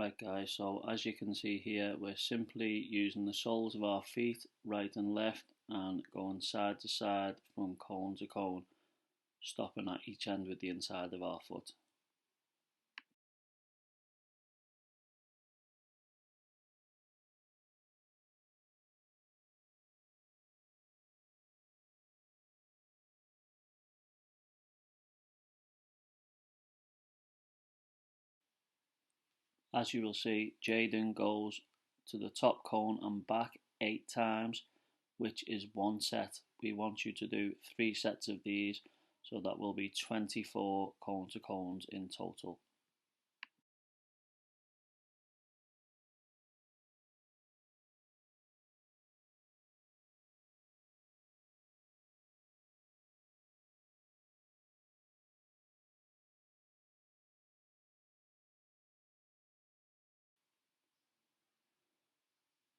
Right guys, so as you can see here, we're simply using the soles of our feet, right and left, and going side to side from cone to cone, stopping at each end with the inside of our foot. As you will see, Jaden goes to the top cone and back 8 times, which is one set. We want you to do 3 sets of these, so that will be 24 cone to cones in total.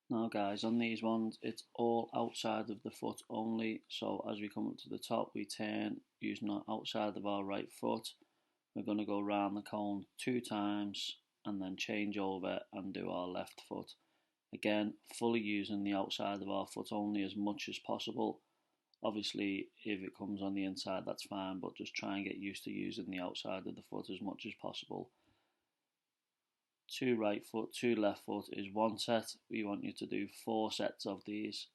Now guys, on these ones it's all outside of the foot only, so as we come up to the top we turn using the outside of our right foot. We're going to go round the cone 2 times and then change over and do our left foot. Again, fully using the outside of our foot only as much as possible. Obviously if it comes on the inside that's fine, but just try and get used to using the outside of the foot as much as possible. 2 right foot, 2 left foot is one set. We want you to do 4 sets of these.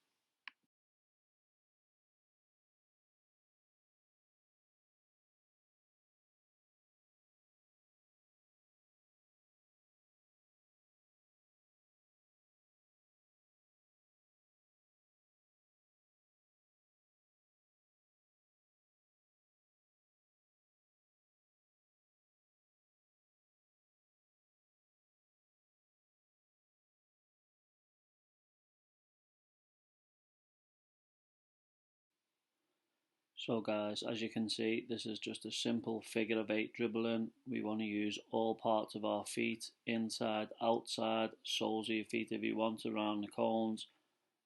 So guys, as you can see, this is just a simple figure of 8 dribbling. We want to use all parts of our feet, inside, outside, soles of your feet if you want, around the cones,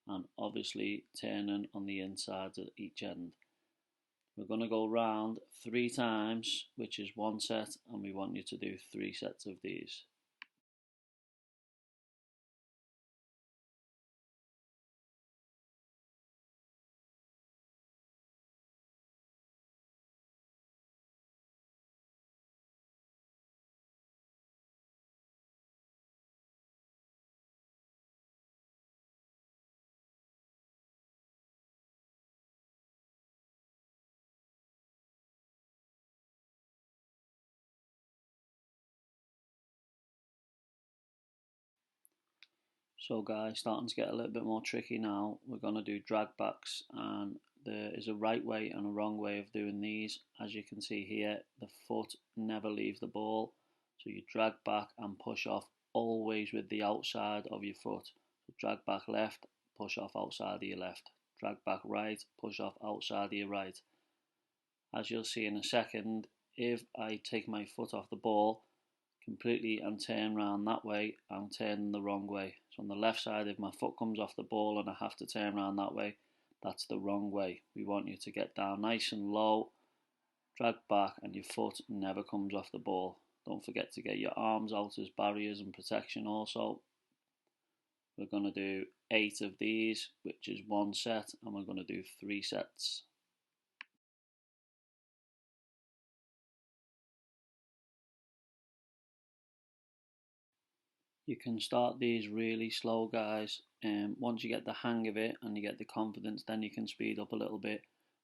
and obviously turning on the inside at each end. We're going to go round 3 times, which is one set, and we want you to do 3 sets of these. So guys, starting to get a little bit more tricky now. We're going to do drag backs, and there is a right way and a wrong way of doing these. As you can see here, the foot never leaves the ball, so you drag back and push off always with the outside of your foot. So drag back left, push off outside of your left. Drag back right, push off outside of your right. As you'll see in a second, if I take my foot off the ball completely and turn around that way, I'm turning the wrong way. So on the left side, if my foot comes off the ball and I have to turn around that way, that's the wrong way. We want you to get down nice and low, drag back, and your foot never comes off the ball. Don't forget to get your arms out as barriers and protection also. We're going to do 8 of these, which is one set, and we're going to do 3 sets. You can start these really slow guys, and once you get the hang of it and you get the confidence, then you can speed up a little bit,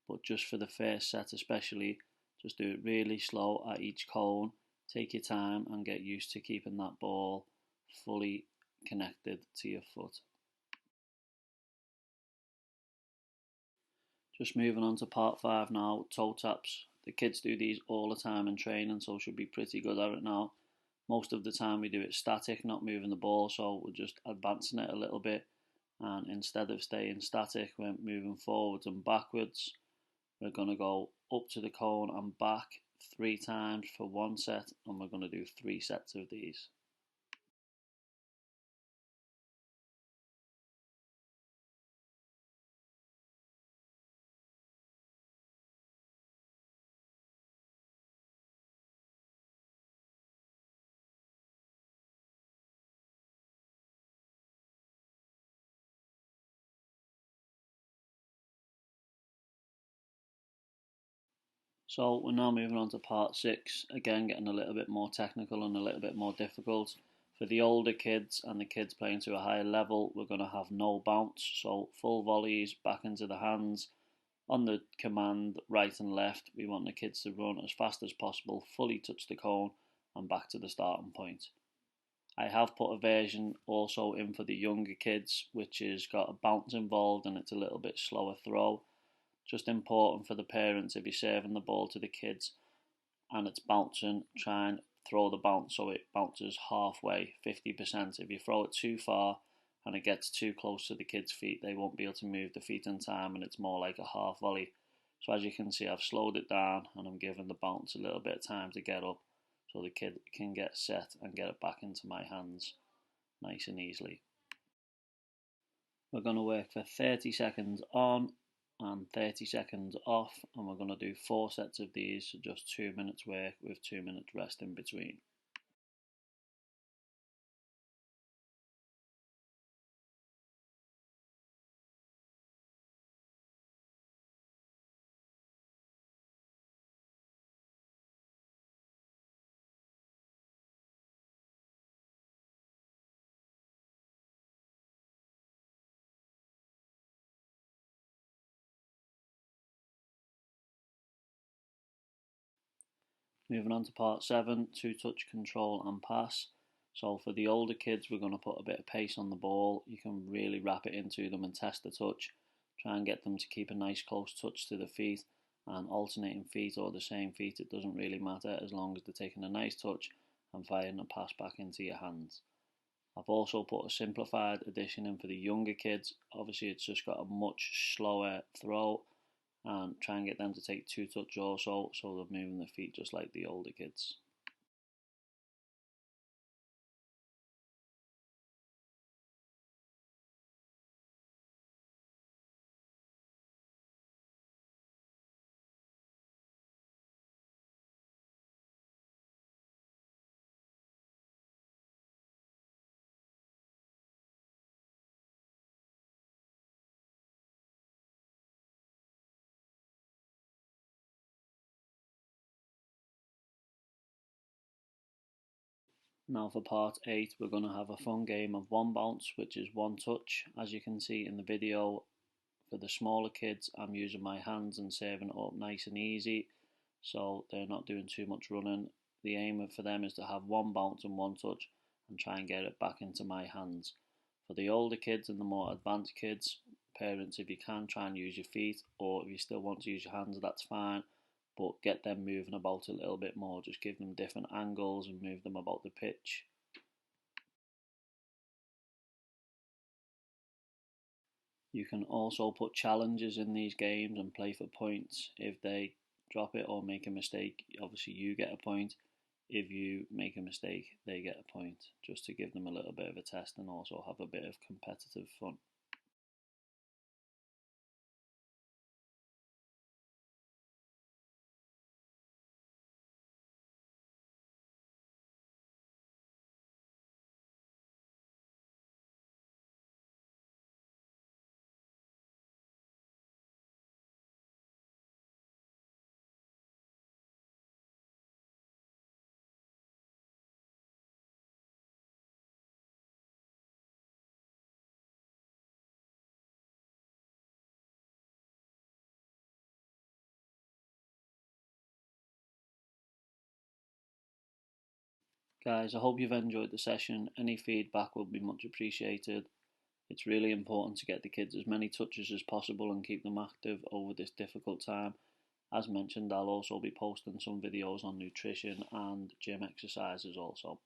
but just for the first set especially, just do it really slow at each cone. Take your time and get used to keeping that ball fully connected to your foot. Just moving on to part 5 now, toe taps. The kids do these all the time in training, so should be pretty good at it now. Most of the time we do it static, not moving the ball, so we're just advancing it a little bit, and instead of staying static, we're moving forwards and backwards. We're going to go up to the cone and back 3 times for one set, and we're going to do 3 sets of these. So we're now moving on to part 6, again getting a little bit more technical and a little bit more difficult. For the older kids and the kids playing to a higher level, we're going to have no bounce, so full volleys back into the hands. On the command right and left, we want the kids to run as fast as possible, fully touch the cone and back to the starting point. I have put a version also in for the younger kids, which has got a bounce involved and it's a little bit slower throw. Just important for the parents, if you're serving the ball to the kids and it's bouncing, try and throw the bounce so it bounces halfway, 50%. If you throw it too far and it gets too close to the kids' feet, they won't be able to move the feet in time and it's more like a half volley. So as you can see, I've slowed it down and I'm giving the bounce a little bit of time to get up so the kid can get set and get it back into my hands nice and easily. We're going to work for 30 seconds on and 30 seconds off, and we're going to do 4 sets of these, so just 2 minutes work with 2 minutes rest in between. Moving on to part 7, 2-touch control and pass. So for the older kids, we're going to put a bit of pace on the ball. You can really wrap it into them and test the touch. Try and get them to keep a nice close touch to the feet, and alternating feet or the same feet, it doesn't really matter as long as they're taking a nice touch and firing a pass back into your hands. I've also put a simplified edition in for the younger kids. Obviously it's just got a much slower throw, and try and get them to take 2-touch also, so they're moving the feet just like the older kids. Now for part 8, we're going to have a fun game of one bounce, which is one touch. As you can see in the video, for the smaller kids, I'm using my hands and serving it up nice and easy, so they're not doing too much running. The aim for them is to have one bounce and one touch and try and get it back into my hands. For the older kids and the more advanced kids, parents, if you can, try and use your feet, or if you still want to use your hands, that's fine, but get them moving about a little bit more. Just give them different angles and move them about the pitch. You can also put challenges in these games and play for points. If they drop it or make a mistake, obviously you get a point. If you make a mistake, they get a point, just to give them a little bit of a test and also have a bit of competitive fun. Guys, I hope you've enjoyed the session. Any feedback will be much appreciated. It's really important to get the kids as many touches as possible and keep them active over this difficult time. As mentioned, I'll also be posting some videos on nutrition and gym exercises also.